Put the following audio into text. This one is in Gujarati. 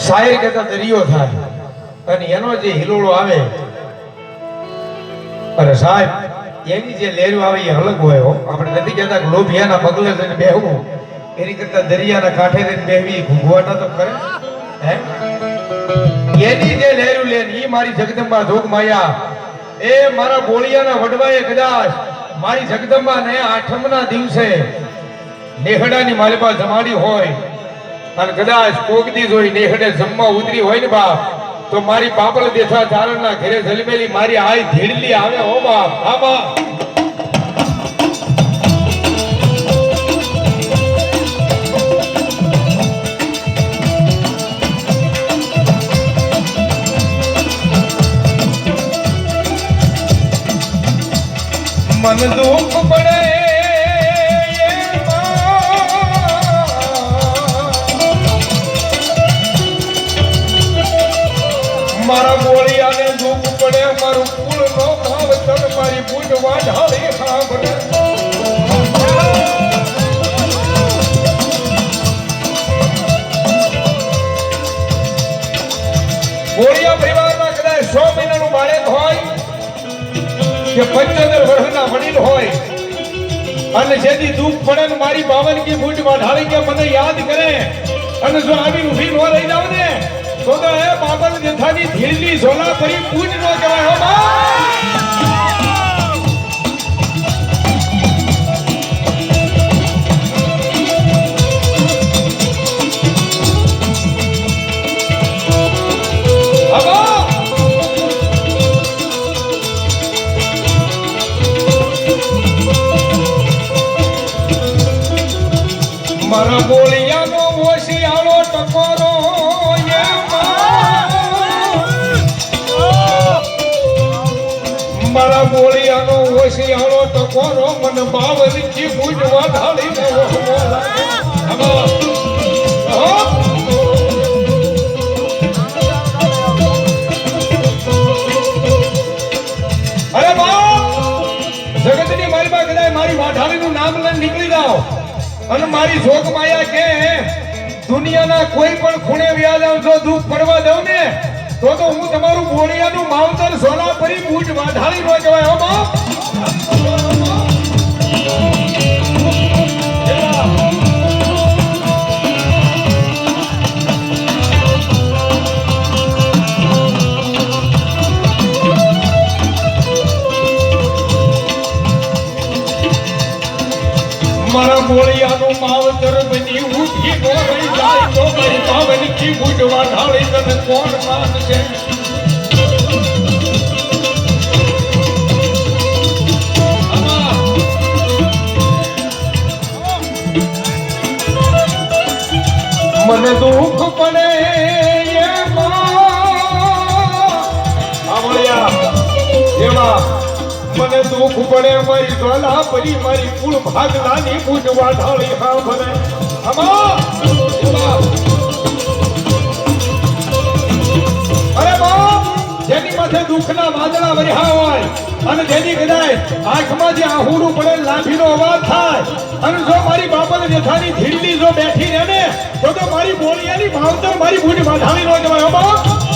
શાયર કહેતા દરિયો થાય અને એનો જે હિલોળો આવે અરે સાહેબ એની જે લેરો આવે એ અલગ હોય હો. આપણે નથી કહેતા કે લોભિયાના પગલે જઈને બેહવું એની કરતા દરિયાના કાંઠે જઈને બેહવી ઘૂંઘવાટા તો કરે હે. એની જે લેરું લે ઈ મારી જગદંબા જોગ માયા એ મારા બોળિયાના વડવાએ કદાચ મારી જગદંબા ને આઠમના દિવસે નેહડાની માલિપા જમાડી હોય અને કદાચ કોકદી જોઈ નેહડે જમવા ઉતરી હોય ને બાપ તો મારી પાપલ દેથા ચારણના ઘરે જલમેલી મારી આઈ ધીડલી આવે હો બાપ. હા બાપ મન દુઃખ પડે મારા બોળિયાને દુઃખ પડે મારું કુળ નો ભાવ તન મારી બુટ વાઢાળી સાંભળે. બોળિયા પરિવારમાં કદાચ 100 મહિનાનું બાળક હોય કે 75 વર્ષના વડીલ હોય અને જેથી દુઃખ પડે ને મારી બાવનકી બુટ વાઢાળી કે મને યાદ કરે અને જો આવી ઊભી ન રહી જાવ ને તો એ બાબલ દેથાની ધીરલી ઝોલા ફરી પૂજ નો કહેવાય હો બા. મારા બોલિયાનો ઓશિયાળો ટકોરો મારા બોળિયાનો ઓશિયાળો ટકોરો મને બાવનકી બુટ વાઢાળી અરે બાપ જગતની મારી પાસે કદાચ મારી વાઢાળીનું નામ લઈને નીકળી જાઓ અને મારી જોગ માયા કે દુનિયાના કોઈ પણ ખૂણે વ્યાજ આવજો દુઃખ પડવા દઉં ને તો હું તમારું બોળિયાનું માવતર સોલા ફરી બૂટ વાઢાળી નો કહેવાય હો બાપ. મારા બોળિયાનું માવતર બની ઉઠી નો રહી જાય તો મારી પાવનકી બુટ વાઢાળી તને કોણ માનશે. મને દુઃખ પડે મને દુઃખ પડે મારી જ્વાલા પરી મારી કુળ ભાગલાની બુટ વાઢાળી હા ભરે. અરે બાપ જેની માથે દુઃખના વાદળા વર્યા હોય અને જેની કદાચ આંખમાંથી આહુડું પડે લાઠીનો અવાજ થાય અને જો મારી બાપને જેઠાની ધીરલી જો બેઠી રહે ને તો મારી બોળિયાની માવતર મારી બુટ વાઢાળી નો કહેવાય હો બાપ.